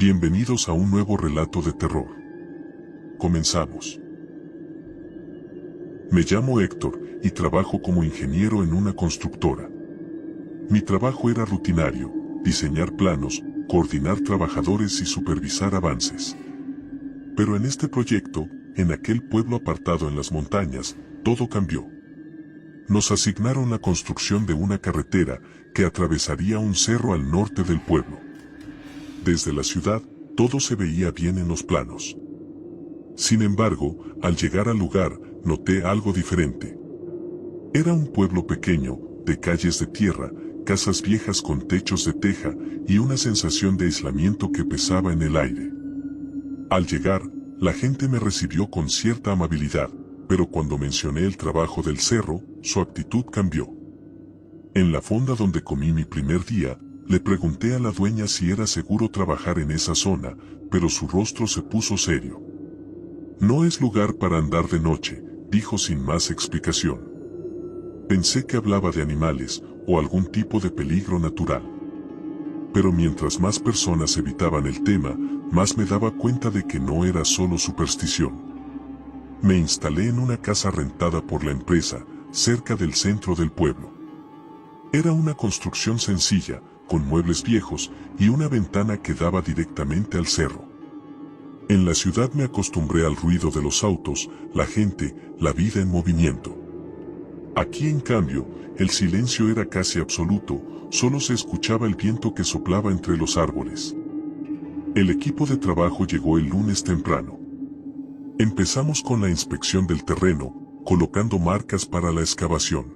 Bienvenidos a un nuevo relato de terror. Comenzamos. Me llamo Héctor y trabajo como ingeniero en una constructora. Mi trabajo era rutinario, diseñar planos, coordinar trabajadores y supervisar avances. Pero en este proyecto, en aquel pueblo apartado en las montañas, todo cambió. Nos asignaron la construcción de una carretera que atravesaría un cerro al norte del pueblo. Desde la ciudad, todo se veía bien en los planos. Sin embargo, al llegar al lugar, noté algo diferente. Era un pueblo pequeño, de calles de tierra, casas viejas con techos de teja y una sensación de aislamiento que pesaba en el aire. Al llegar, la gente me recibió con cierta amabilidad, pero cuando mencioné el trabajo del cerro, su actitud cambió. En la fonda donde comí mi primer día, le pregunté a la dueña si era seguro trabajar en esa zona, pero su rostro se puso serio. No es lugar para andar de noche, dijo sin más explicación. Pensé que hablaba de animales o algún tipo de peligro natural. Pero mientras más personas evitaban el tema, más me daba cuenta de que no era solo superstición. Me instalé en una casa rentada por la empresa, cerca del centro del pueblo. Era una construcción sencilla, con muebles viejos y una ventana que daba directamente al cerro. En la ciudad me acostumbré al ruido de los autos, la gente, la vida en movimiento. Aquí, en cambio, el silencio era casi absoluto, solo se escuchaba el viento que soplaba entre los árboles. El equipo de trabajo llegó el lunes temprano. Empezamos con la inspección del terreno, colocando marcas para la excavación.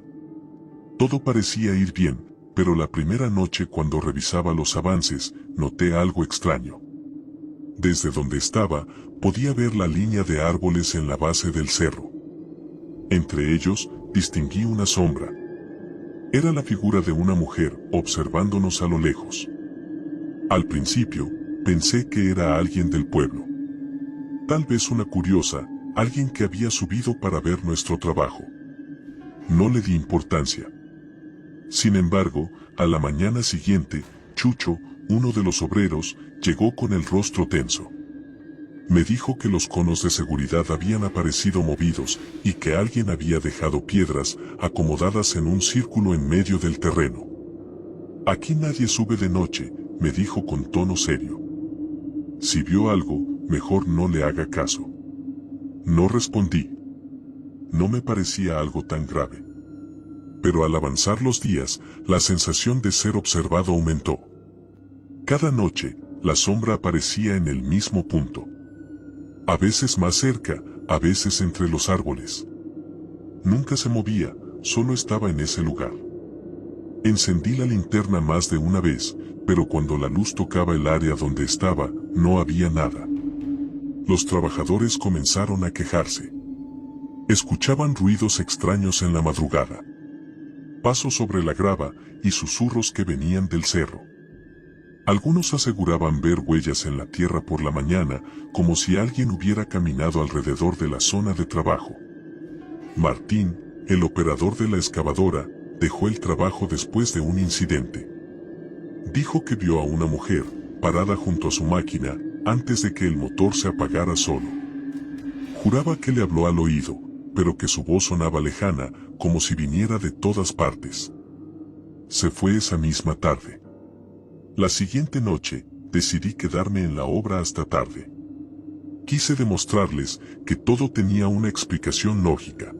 Todo parecía ir bien, pero la primera noche cuando revisaba los avances, noté algo extraño. Desde donde estaba, podía ver la línea de árboles en la base del cerro. Entre ellos, distinguí una sombra. Era la figura de una mujer, observándonos a lo lejos. Al principio, pensé que era alguien del pueblo. Tal vez una curiosa, alguien que había subido para ver nuestro trabajo. No le di importancia. Sin embargo, a la mañana siguiente, Chucho, uno de los obreros, llegó con el rostro tenso. Me dijo que los conos de seguridad habían aparecido movidos y que alguien había dejado piedras acomodadas en un círculo en medio del terreno. Aquí nadie sube de noche, me dijo con tono serio. Si vio algo, mejor no le haga caso. No respondí. No me parecía algo tan grave. Pero al avanzar los días, la sensación de ser observado aumentó. Cada noche, la sombra aparecía en el mismo punto. A veces más cerca, a veces entre los árboles. Nunca se movía, solo estaba en ese lugar. Encendí la linterna más de una vez, pero cuando la luz tocaba el área donde estaba, no había nada. Los trabajadores comenzaron a quejarse. Escuchaban ruidos extraños en la madrugada. Pasos sobre la grava y susurros que venían del cerro. Algunos aseguraban ver huellas en la tierra por la mañana, como si alguien hubiera caminado alrededor de la zona de trabajo. Martín, el operador de la excavadora, dejó el trabajo después de un incidente. Dijo que vio a una mujer, parada junto a su máquina, antes de que el motor se apagara solo. Juraba que le habló al oído, pero que su voz sonaba lejana, como si viniera de todas partes. Se fue esa misma tarde. La siguiente noche, decidí quedarme en la obra hasta tarde. Quise demostrarles que todo tenía una explicación lógica.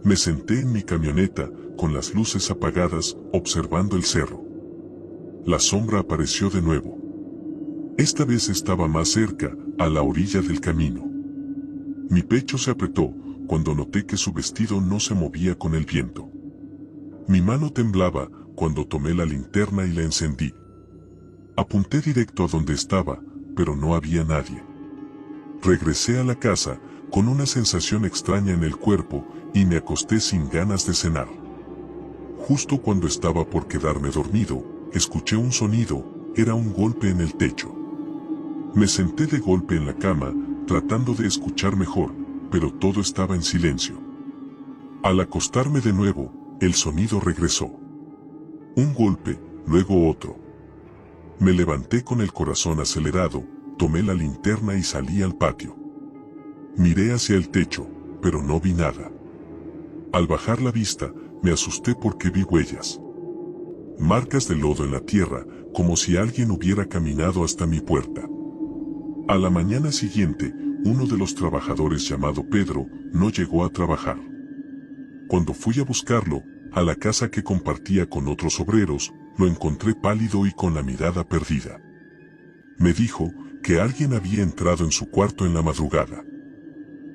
Me senté en mi camioneta, con las luces apagadas, observando el cerro. La sombra apareció de nuevo. Esta vez estaba más cerca, a la orilla del camino. Mi pecho se apretó cuando noté que su vestido no se movía con el viento. Mi mano temblaba cuando tomé la linterna y la encendí. Apunté directo a donde estaba, pero no había nadie. Regresé a la casa, con una sensación extraña en el cuerpo, y me acosté sin ganas de cenar. Justo cuando estaba por quedarme dormido, escuché un sonido, era un golpe en el techo. Me senté de golpe en la cama, tratando de escuchar mejor, pero todo estaba en silencio. Al acostarme de nuevo, el sonido regresó. Un golpe, luego otro. Me levanté con el corazón acelerado, tomé la linterna y salí al patio. Miré hacia el techo, pero no vi nada. Al bajar la vista, me asusté porque vi huellas. Marcas de lodo en la tierra, como si alguien hubiera caminado hasta mi puerta. A la mañana siguiente, uno de los trabajadores llamado Pedro no llegó a trabajar. Cuando fui a buscarlo, a la casa que compartía con otros obreros, lo encontré pálido y con la mirada perdida. Me dijo que alguien había entrado en su cuarto en la madrugada.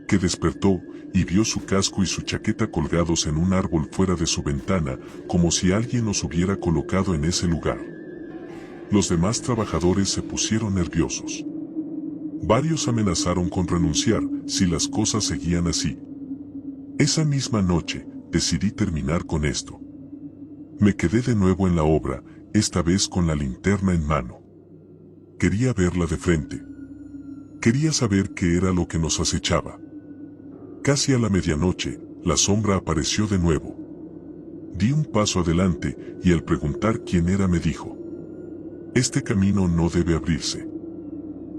Que despertó y vio su casco y su chaqueta colgados en un árbol fuera de su ventana, como si alguien los hubiera colocado en ese lugar. Los demás trabajadores se pusieron nerviosos. Varios amenazaron con renunciar si las cosas seguían así. Esa misma noche, decidí terminar con esto. Me quedé de nuevo en la obra, esta vez con la linterna en mano. Quería verla de frente. Quería saber qué era lo que nos acechaba. Casi a la medianoche, la sombra apareció de nuevo. Di un paso adelante y al preguntar quién era me dijo: "Este camino no debe abrirse".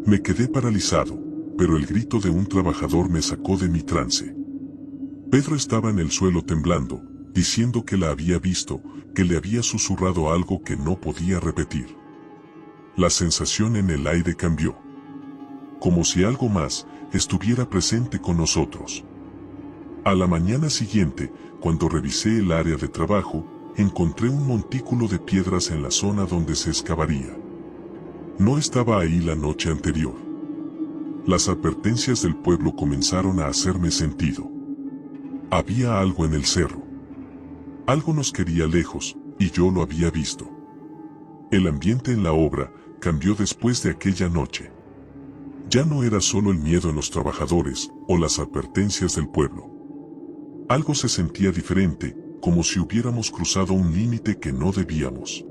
Me quedé paralizado, pero el grito de un trabajador me sacó de mi trance. Pedro estaba en el suelo temblando, diciendo que la había visto, que le había susurrado algo que no podía repetir. La sensación en el aire cambió. Como si algo más estuviera presente con nosotros. A la mañana siguiente, cuando revisé el área de trabajo, encontré un montículo de piedras en la zona donde se excavaría. No estaba ahí la noche anterior. Las advertencias del pueblo comenzaron a hacerme sentido. Había algo en el cerro. Algo nos quería lejos, y yo lo había visto. El ambiente en la obra cambió después de aquella noche. Ya no era solo el miedo en los trabajadores o las advertencias del pueblo. Algo se sentía diferente, como si hubiéramos cruzado un límite que no debíamos.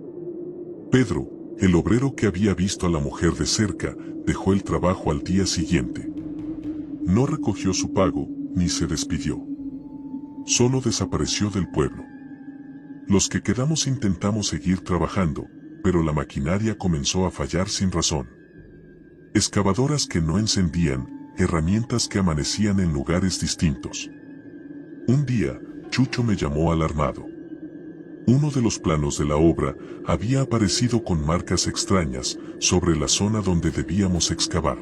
Pedro, el obrero que había visto a la mujer de cerca, dejó el trabajo al día siguiente. No recogió su pago, ni se despidió. Solo desapareció del pueblo. Los que quedamos intentamos seguir trabajando, pero la maquinaria comenzó a fallar sin razón. Excavadoras que no encendían, herramientas que amanecían en lugares distintos. Un día, Chucho me llamó alarmado. Uno de los planos de la obra había aparecido con marcas extrañas sobre la zona donde debíamos excavar.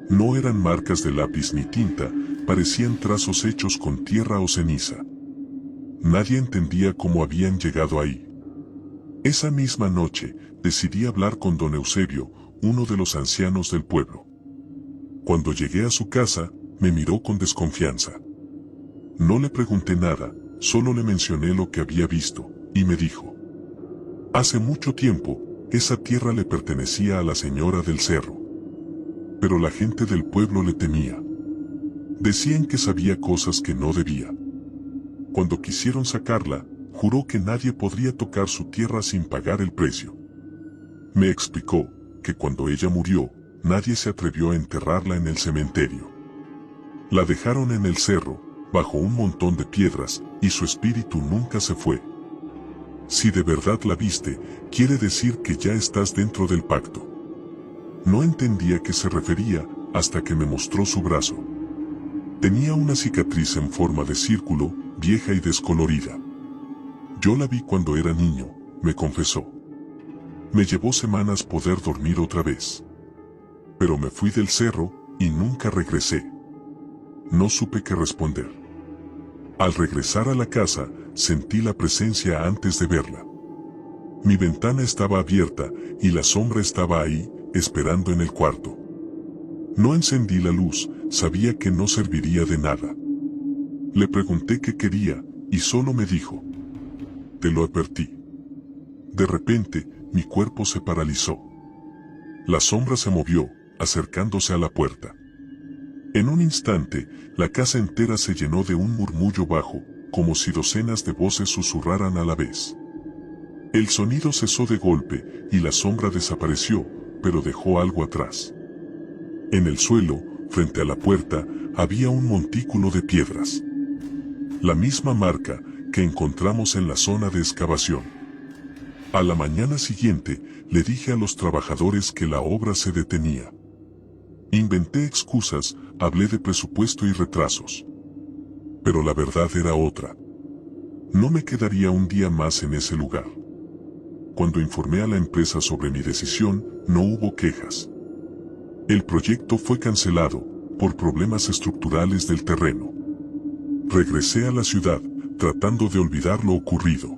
No eran marcas de lápiz ni tinta, parecían trazos hechos con tierra o ceniza. Nadie entendía cómo habían llegado ahí. Esa misma noche, decidí hablar con don Eusebio, uno de los ancianos del pueblo. Cuando llegué a su casa, me miró con desconfianza. No le pregunté nada, solo le mencioné lo que había visto, y me dijo: "Hace mucho tiempo, esa tierra le pertenecía a la señora del cerro. Pero la gente del pueblo le temía. Decían que sabía cosas que no debía. Cuando quisieron sacarla, juró que nadie podría tocar su tierra sin pagar el precio. Me explicó que cuando ella murió, nadie se atrevió a enterrarla en el cementerio. La dejaron en el cerro, bajo un montón de piedras, y su espíritu nunca se fue. Si de verdad la viste, quiere decir que ya estás dentro del pacto". No entendía a qué se refería, hasta que me mostró su brazo. Tenía una cicatriz en forma de círculo, vieja y descolorida. "Yo la vi cuando era niño", me confesó. "Me llevó semanas poder dormir otra vez. Pero me fui del cerro, y nunca regresé". No supe qué responder. Al regresar a la casa, sentí la presencia antes de verla. Mi ventana estaba abierta, y la sombra estaba ahí, esperando en el cuarto. No encendí la luz, sabía que no serviría de nada. Le pregunté qué quería, y solo me dijo: "Te lo advertí". De repente, mi cuerpo se paralizó. La sombra se movió, acercándose a la puerta. En un instante, la casa entera se llenó de un murmullo bajo, como si docenas de voces susurraran a la vez. El sonido cesó de golpe, y la sombra desapareció, pero dejó algo atrás. En el suelo, frente a la puerta, había un montículo de piedras. La misma marca que encontramos en la zona de excavación. A la mañana siguiente, le dije a los trabajadores que la obra se detenía. Inventé excusas, hablé de presupuesto y retrasos. Pero la verdad era otra. No me quedaría un día más en ese lugar. Cuando informé a la empresa sobre mi decisión, no hubo quejas. El proyecto fue cancelado por problemas estructurales del terreno. Regresé a la ciudad, tratando de olvidar lo ocurrido.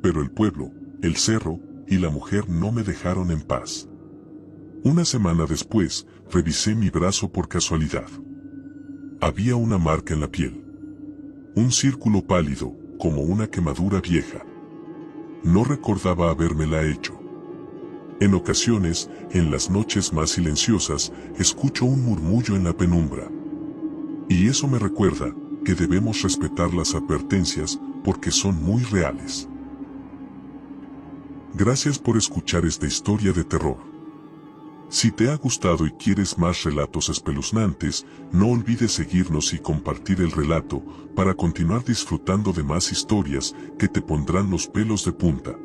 Pero el pueblo, el cerro y la mujer no me dejaron en paz. Una semana después, revisé mi brazo por casualidad. Había una marca en la piel. Un círculo pálido, como una quemadura vieja. No recordaba habérmela hecho. En ocasiones, en las noches más silenciosas, escucho un murmullo en la penumbra. Y eso me recuerda que debemos respetar las advertencias porque son muy reales. Gracias por escuchar esta historia de terror. Si te ha gustado y quieres más relatos espeluznantes, no olvides seguirnos y compartir el relato para continuar disfrutando de más historias que te pondrán los pelos de punta.